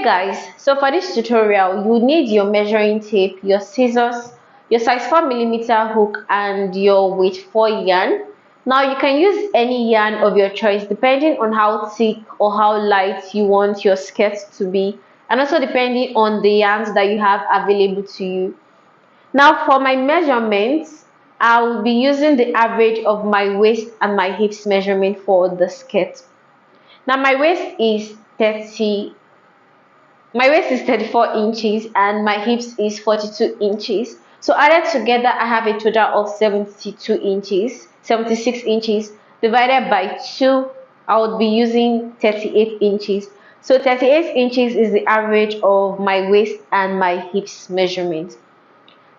Hey guys, so for this tutorial you need your measuring tape, your scissors, your size 4mm hook and your weight 4 yarn. Now you can use any yarn of your choice depending on how thick or how light you want your skirt to be, and also depending on the yarns that you have available to you. Now for my measurements, I will be using the average of my waist and my hips measurement for the skirt. Now my waist is 34 inches and my hips is 42 inches. So added together I have a total of 76 inches divided by 2. I would be using 38 inches. So 38 inches is the average of my waist and my hips measurement.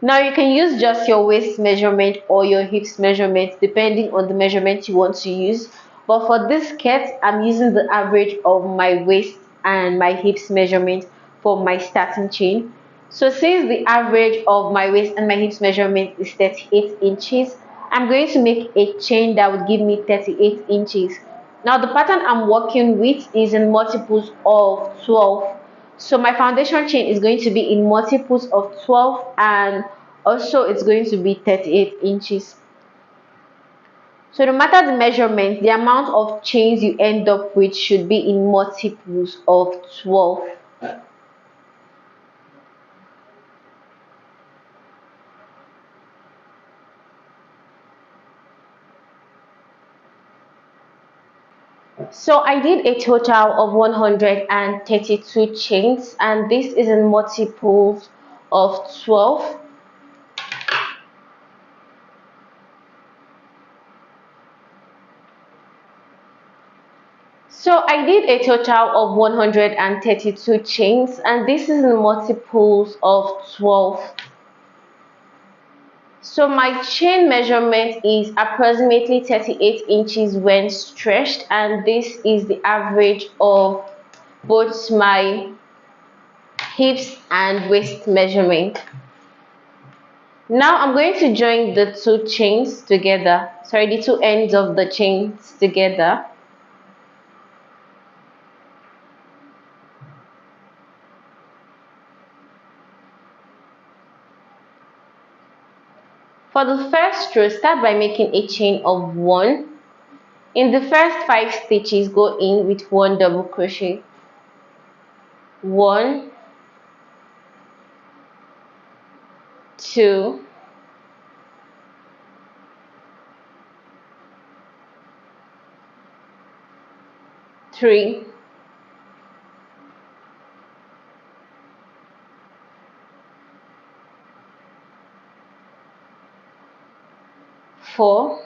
Now you can use just your waist measurement or your hips measurement depending on the measurement you want to use. But for this skirt, I'm using the average of my waist and my hips measurement for my starting chain. So since the average of my waist and my hips measurement is 38 inches, I'm going to make a chain that would give me 38 inches. Now the pattern I'm working with is in multiples of 12. So my foundation chain is going to be in multiples of 12 and also it's going to be 38 inches. So no matter the measurement, the amount of chains you end up with should be in multiples of 12. So I did a total of 132 chains and this is in multiples of 12. So I did a total of 132 chains and this is in multiples of 12. So my chain measurement is approximately 38 inches when stretched, and this is the average of both my hips and waist measurement. Now I'm going to join the two chains together, the two ends of the chains together. For the first row, start by making a chain of 1. In the first 5 stitches, go in with 1 double crochet. 1, 2, 3, 4,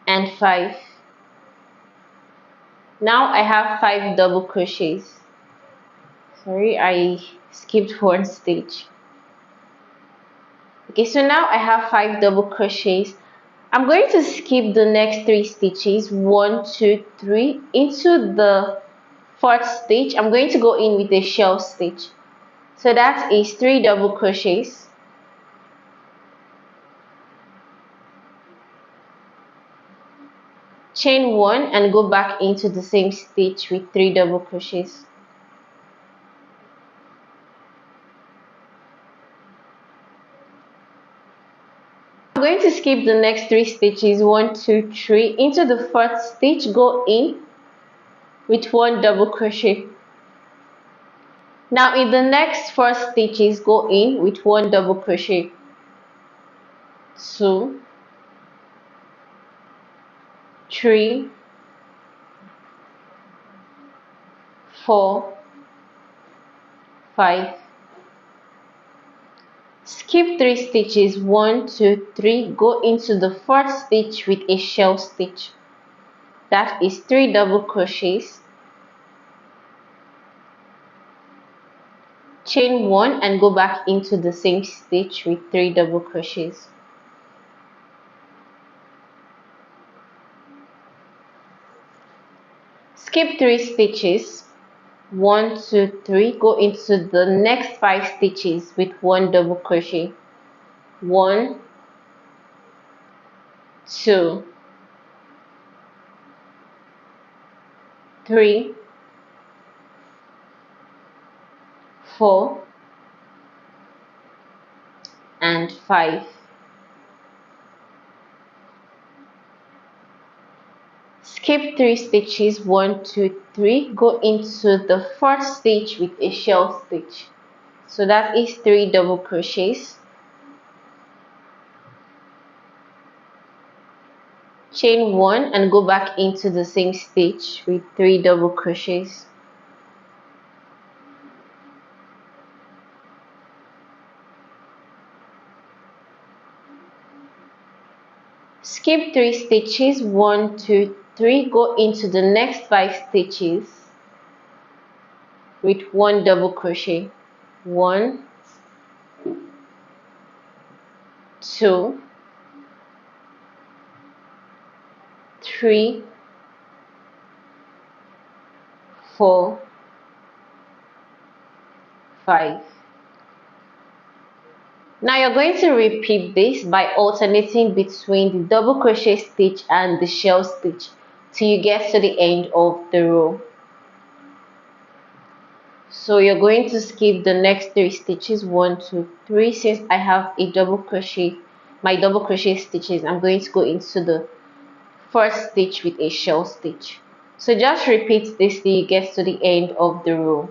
and 5. Now I have 5 double crochets. Sorry, I skipped one stitch. Okay, so now I have 5 double crochets. I'm going to skip the next 3 stitches, 1, 2, 3. Into the 4th stitch, I'm going to go in with a shell stitch. So that is 3 double crochets. Chain 1 and go back into the same stitch with 3 double crochets. I'm going to skip the next 3 stitches, 1, 2, 3. Into the 4th stitch, go in with 1 double crochet. Now in the next 4 stitches, go in with 1 double crochet. 2, 3, 4, 5. Skip 3 stitches, 1, 2, 3. Go into the 4th stitch with a shell stitch. That is 3 double crochets. Chain 1 and go back into the same stitch with 3 double crochets. Skip 3 stitches, 1, 2, 3. Go into the next 5 stitches with 1 double crochet. 1, 2, 3, 4 and 5. Skip 3 stitches, 1 2 3, go into the fourth stitch with a shell stitch. So that is 3 double crochets. Chain 1 and go back into the same stitch with 3 double crochets. Skip 3 stitches, 1 2 3, go into the next 5 stitches with 1 double crochet. 1 2 3 4 5. Now you're going to repeat this by alternating between the double crochet stitch and the shell stitch till you get to the end of the row. So you're going to skip the next 3 stitches, 1 2 3. Since I have a double crochet, my double crochet stitches, I'm going to go into the first stitch with a shell stitch. So just repeat this till you get to the end of the row.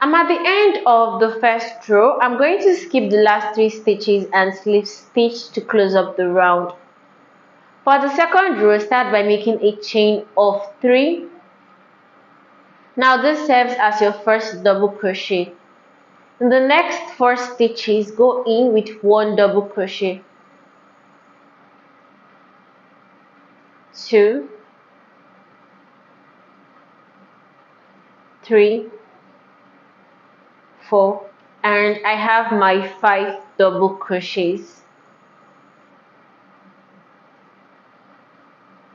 I'm at the end of the first row. I'm going to skip the last 3 stitches and slip stitch to close up the round. For the second row, start by making a chain of 3. Now this serves as your first double crochet. In the next 4 stitches, go in with 1 double crochet. 2 3 4, and I have my 5 double crochets.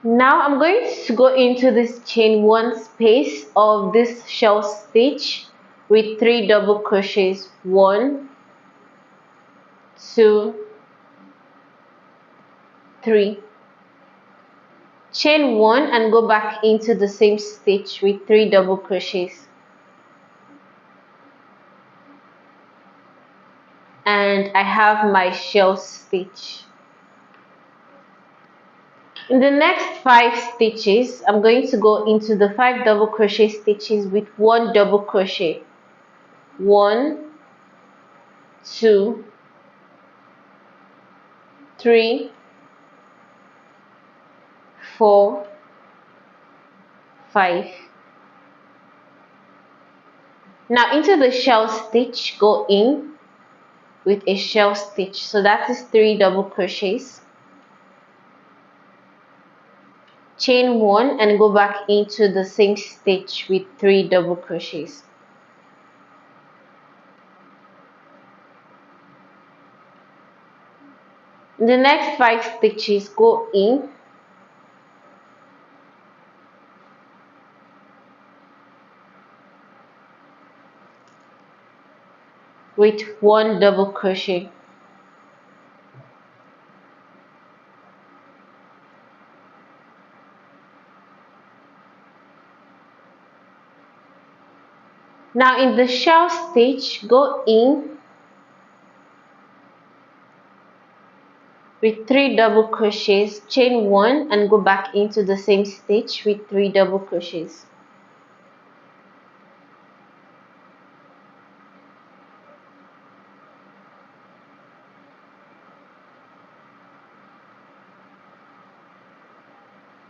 Now I'm going to go into this chain 1 space of this shell stitch with 3 double crochets. 1 2 3. Chain 1 and go back into the same stitch with 3 double crochets. And I have my shell stitch. In the next 5 stitches, I'm going to go into the 5 double crochet stitches with 1 double crochet. 1 2 3 4 5. Now into the shell stitch, go in with a shell stitch. So that is 3 double crochets. Chain 1 and go back into the same stitch with 3 double crochets. In the next 5 stitches, go in with 1 double crochet. Now in the shell stitch, go in with 3 double crochets, chain 1 and go back into the same stitch with 3 double crochets.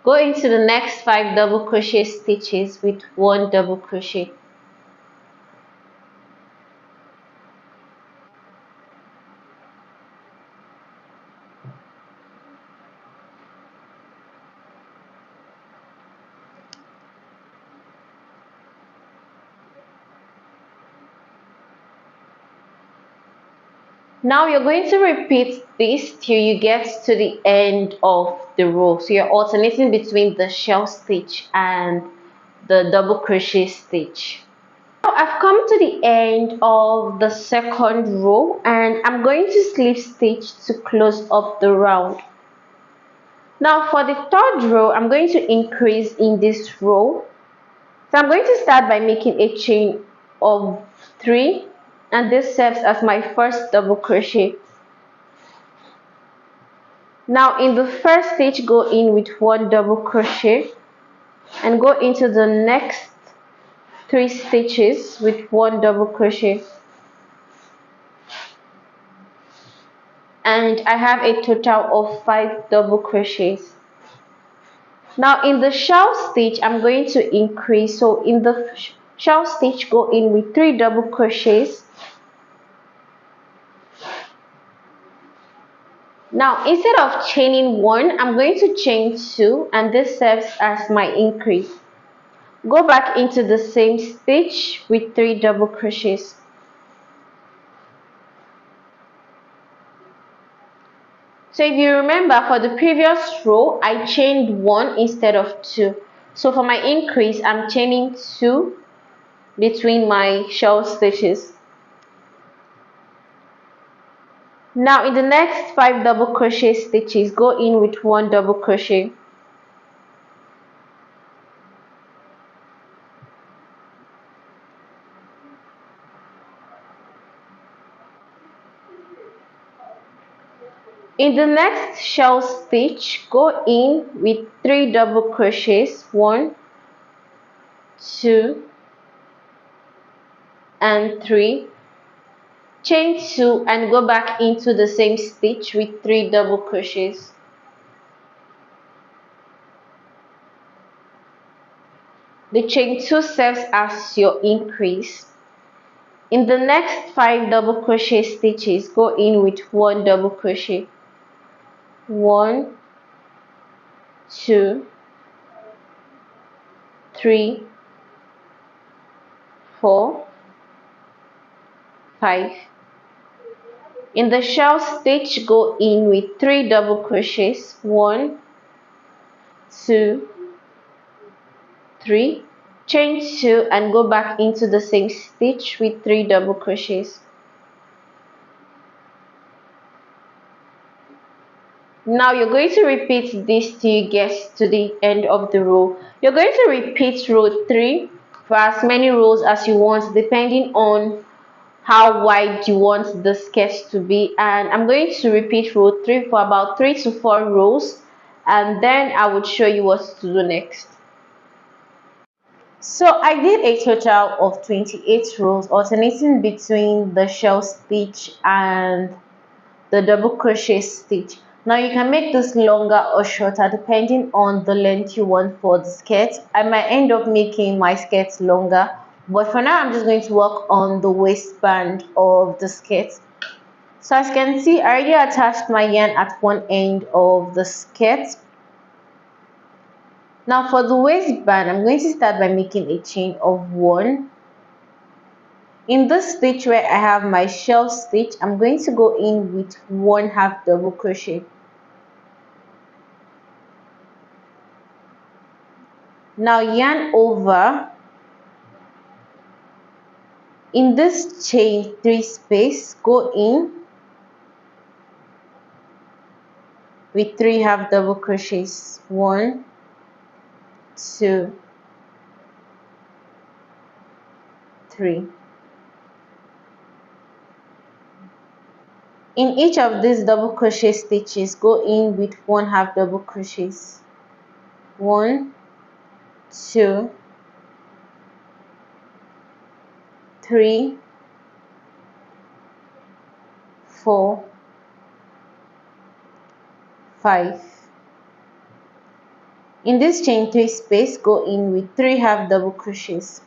Go into the next 5 double crochet stitches with 1 double crochet. Now you're going to repeat this till you get to the end of the row. So you're alternating between the shell stitch and the double crochet stitch. I've come to the end of the second row and I'm going to slip stitch to close up the round. Now for the third row, I'm going to increase in this row. So I'm going to start by making a chain of 3 and this serves as my first double crochet. Now in the first stitch, go in with 1 double crochet and go into the next 3 stitches with 1 double crochet, and I have a total of 5 double crochets. Now in the shell stitch, I'm going to increase. So in the shell stitch, go in with 3 double crochets. Now instead of chaining 1, I'm going to chain 2 and this serves as my increase. Go back into the same stitch with 3 double crochets. So if you remember, for the previous row I chained 1 instead of 2. So for my increase, I'm chaining 2 between my shell stitches. Now in the next 5 double crochet stitches, go in with 1 double crochet. In the next shell stitch, go in with 3 double crochets, 1, 2 and 3. Chain 2 and go back into the same stitch with 3 double crochets. The chain 2 serves as your increase. In the next 5 double crochet stitches, go in with 1 double crochet. 1, 2, 3, 4, 5. In the shell stitch, go in with 3 double crochets. 1, 2, 3. Chain 2 and go back into the same stitch with 3 double crochets. Now you're going to repeat this till you get to the end of the row. You're going to repeat row 3 for as many rows as you want, depending on how wide you want the sketch to be. And I'm going to repeat row 3 for about 3 to 4 rows, and then I would show you what to do next. So I did a total of 28 rows, alternating between the shell stitch and the double crochet stitch. Now you can make this longer or shorter depending on the length you want for the skirt. I might end up making my skirt longer, but for now I'm just going to work on the waistband of the skirt. So as you can see, I already attached my yarn at one end of the skirt. Now for the waistband, I'm going to start by making a chain of 1. In this stitch where I have my shell stitch, I'm going to go in with 1/2 double crochet. Now yarn over. In this chain 3 space, go in with 3/2 double crochets. 1, 2, 3. In each of these double crochet stitches, go in with 1/2 double crochets. 1, 2, 3, 4, 5. In this chain 3 space, go in with 3/2 double crochets.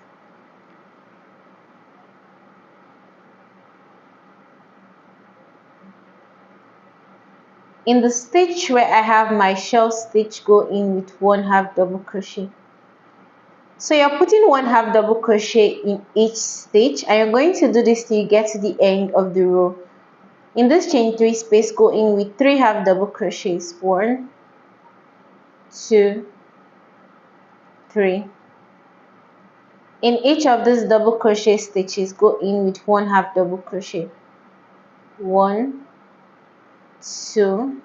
In the stitch where I have my shell stitch, go in with 1/2 double crochet. So you're putting 1/2 double crochet in each stitch, and you're going to do this till you get to the end of the row. In this chain 3 space, go in with 3/2 double crochets. 1, 2, 3. In each of these double crochet stitches, go in with 1/2 double crochet. 1, 2,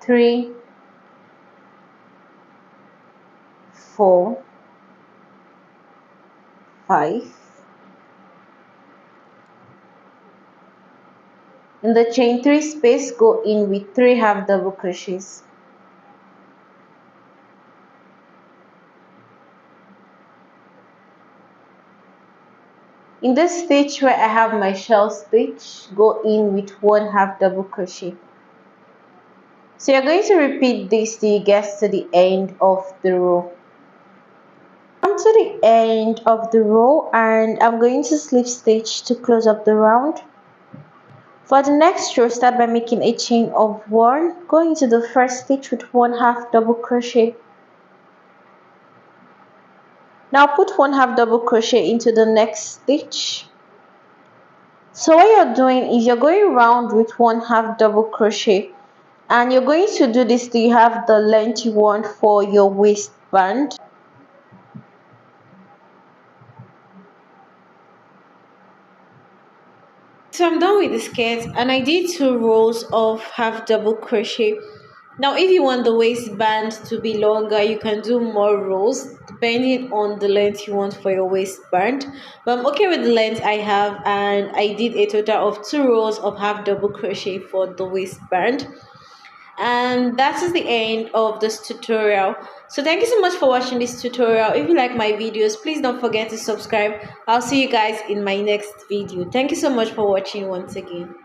3, 4, 5. In the chain 3 space, go in with 3 half double crochets. In this stitch where I have my shell stitch, go in with 1/2 double crochet. So you're going to repeat this till you get to the end of the row. Come to the end of the row and I'm going to slip stitch to close up the round. For the next row, start by making a chain of 1, go into the first stitch with 1/2 double crochet. Now put 1/2 double crochet into the next stitch. So what you're doing is you're going round with 1/2 double crochet, and you're going to do this till you have the length you want for your waistband. So I'm done with the skirt and I did 2 rows of half double crochet. Now if you want the waistband to be longer, you can do more rows depending on the length you want for your waistband, but I'm okay with the length I have, and I did a total of 2 rows of half double crochet for the waistband. And that is the end of this tutorial. So thank you so much for watching this tutorial. If you like my videos, please don't forget to subscribe. I'll see you guys in my next video. Thank you so much for watching once again.